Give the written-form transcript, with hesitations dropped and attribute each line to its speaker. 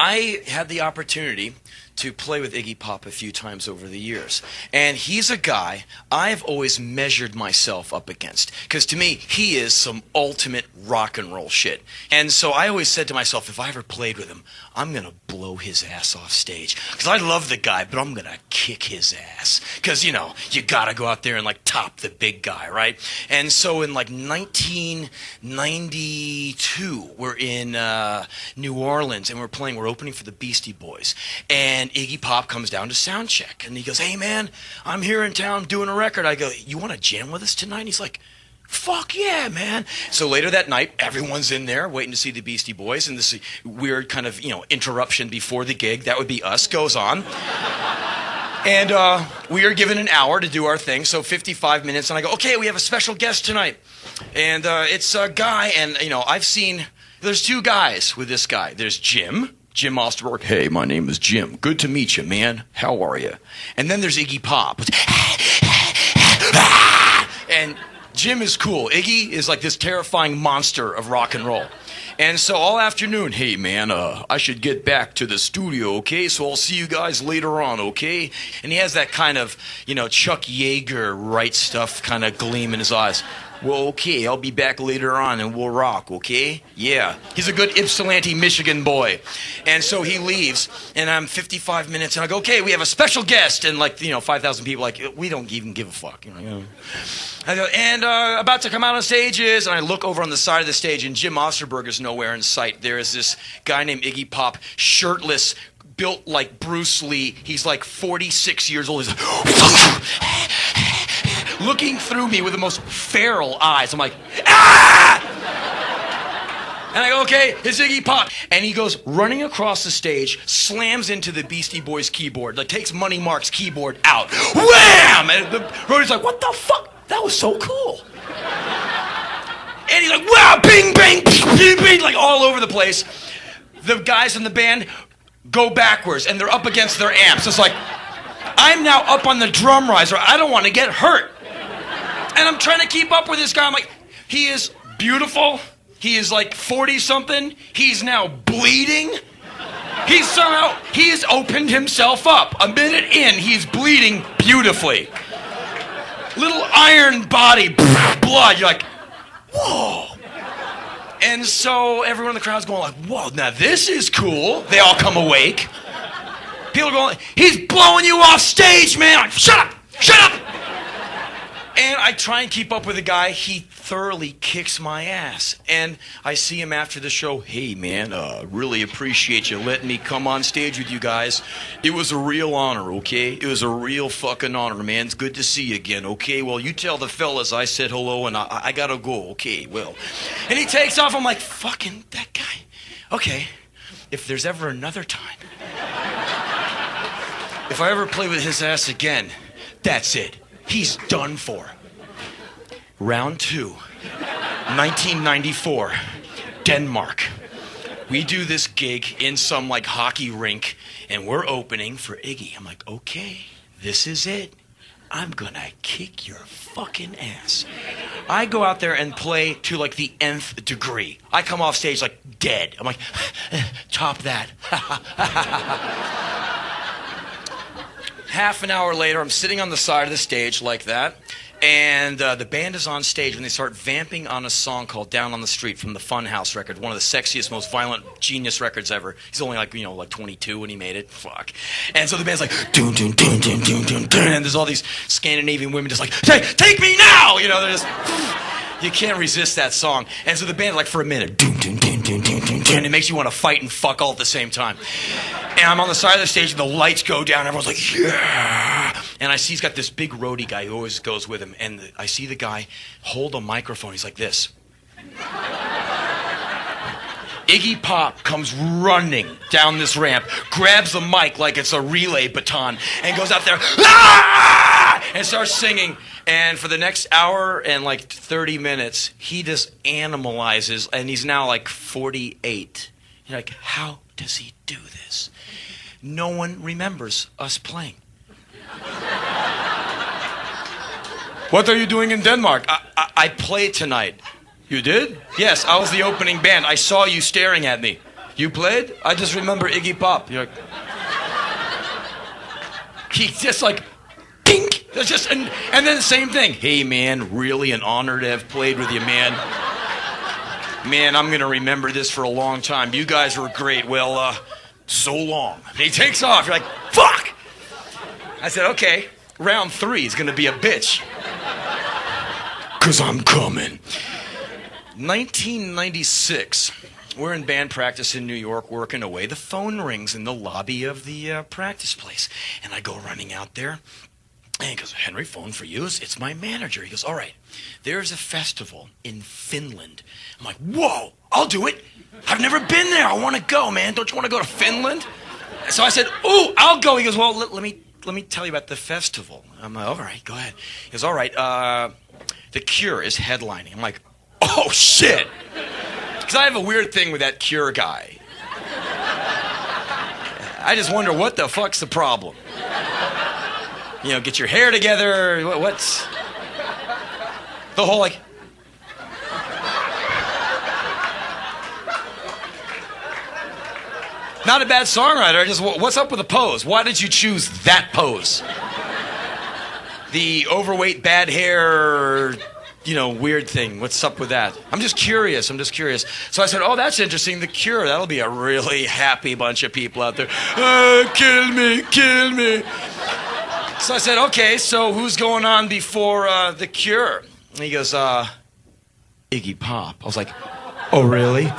Speaker 1: I had the opportunity to play with Iggy Pop a few times over the years. And he's a guy I've always measured myself up against. Because to me, he is some ultimate rock and roll shit. And so I always said to myself, if I ever played with him, I'm going to blow his ass off stage. Because I love the guy, but I'm going to kick his ass. Because, you know, you got to go out there and, like, top the big guy, right? And so in, like, 1992, we're in New Orleans, and we're opening for the Beastie Boys. And Iggy Pop comes down to sound check, and he goes, hey, man, I'm here in town doing a record. I go, you want to jam with us tonight? And he's like, fuck yeah, man. So later that night, everyone's in there waiting to see the Beastie Boys, and this weird kind of, you know, interruption before the gig, that would be us, goes on. And we are given an hour to do our thing, so 55 minutes, and I go, okay, we have a special guest tonight. And it's a guy, and, you know, there's two guys with this guy. There's Jim Osterberg. Hey, my name is Jim. Good to meet you, man. How are you? And then there's Iggy Pop. And Jim is cool. Iggy is like this terrifying monster of rock and roll. And so all afternoon, hey, man, I should get back to the studio, okay? So I'll see you guys later on, okay? And he has that kind of, you know, Chuck Yeager right stuff kind of gleam in his eyes. Well, okay, I'll be back later on and we'll rock, okay? Yeah. He's a good Ypsilanti, Michigan boy. And so he leaves, and I'm 55 minutes, and I go, okay, we have a special guest. And, like, you know, 5,000 people, like, we don't even give a fuck. You know. I go, and about to come out on stage is, and I look over on the side of the stage, and Jim Osterberg is nowhere in sight. There is this guy named Iggy Pop, shirtless, built like Bruce Lee. He's like 46 years old. He's like, looking through me with the most feral eyes. I'm like, ah! And I go, okay, it's Iggy Pop. And he goes running across the stage, slams into the Beastie Boys keyboard, like takes Money Mark's keyboard out. Wham! And the roadie's like, what the fuck? That was so cool. And he's like, wow, bing, bang, bing, bing, like all over the place. The guys in the band go backwards, and they're up against their amps. It's like, I'm now up on the drum riser. I don't want to get hurt. And I'm trying to keep up with this guy. I'm like, he is beautiful. He is like 40-something. He's now bleeding. He's opened himself up. A minute in, he's bleeding beautifully. Little iron body, blood. You're like, whoa. And so everyone in the crowd's going like, whoa, now this is cool. They all come awake. People are going, he's blowing you off stage, man. Like, shut up, shut up. And I try and keep up with the guy. He thoroughly kicks my ass. And I see him after the show. Hey, man, really appreciate you letting me come on stage with you guys. It was a real honor, okay? It was a real fucking honor, man. It's good to see you again, okay? Well, you tell the fellas I said hello, and I gotta go, okay? Well, and he takes off. I'm like, fucking that guy. Okay, if there's ever another time, if I ever play with his ass again, that's it. He's done for. Round 2, 1994, Denmark. We do this gig in some like hockey rink, and we're opening for Iggy. I'm like, okay, this is it. I'm gonna kick your fucking ass. I go out there and play to like the nth degree. I come off stage like dead. I'm like, top that. Half an hour later, I'm sitting on the side of the stage like that, and the band is on stage when they start vamping on a song called Down on the Street from the Funhouse record, one of the sexiest, most violent Genius records ever. He's only like, you know, like 22 when he made it. Fuck. And so the band's like, doon, doon, doon, doon, doon, doon, doon, and there's all these Scandinavian women just like, take me now! You know, they're just, you can't resist that song. And so the band, like, for a minute, doon, doon, doon, doon, doon, doon, doon, it makes you want to fight and fuck all at the same time. And I'm on the side of the stage, and the lights go down, and everyone's like, yeah! And I see he's got this big roadie guy who always goes with him, and I see the guy hold a microphone. He's like this. Iggy Pop comes running down this ramp, grabs the mic like it's a relay baton, and goes out there, ah! And starts singing. And for the next hour and like 30 minutes, he just animalizes, and he's now like 48. You're like, how does he do this? No one remembers us playing. What are you doing in Denmark? I played tonight. You did? Yes, I was the opening band. I saw you staring at me. You played? I just remember Iggy Pop. You're like, he just like, dink. It's just, and then the same thing. Hey, man, really an honor to have played with you, man. Man, I'm going to remember this for a long time. You guys were great. Well, so long. And he takes off. You're like, fuck. I said, okay, round 3 is going to be a bitch. Because I'm coming. 1996. We're in band practice in New York, working away. The phone rings in the lobby of the practice place. And I go running out there. And he goes, Henry, phone for you. It's my manager. He goes, all right, there's a festival in Finland. I'm like, whoa, I'll do it. I've never been there. I want to go, man. Don't you want to go to Finland? So I said, ooh, I'll go. He goes, well, let me tell you about the festival. I'm like, all right, go ahead. He goes, all right, The Cure is headlining. I'm like, oh, shit. Because I have a weird thing with that Cure guy. I just wonder what the fuck's the problem. You know, get your hair together. What's the whole like? Not a bad songwriter. Just what's up with the pose? Why did you choose that pose? The overweight, bad hair, you know, weird thing. What's up with that? I'm just curious. So I said, oh, that's interesting. The Cure. That'll be a really happy bunch of people out there. Kill me, kill me. So I said, okay, so who's going on before The Cure? And he goes, Iggy Pop. I was like, oh, really?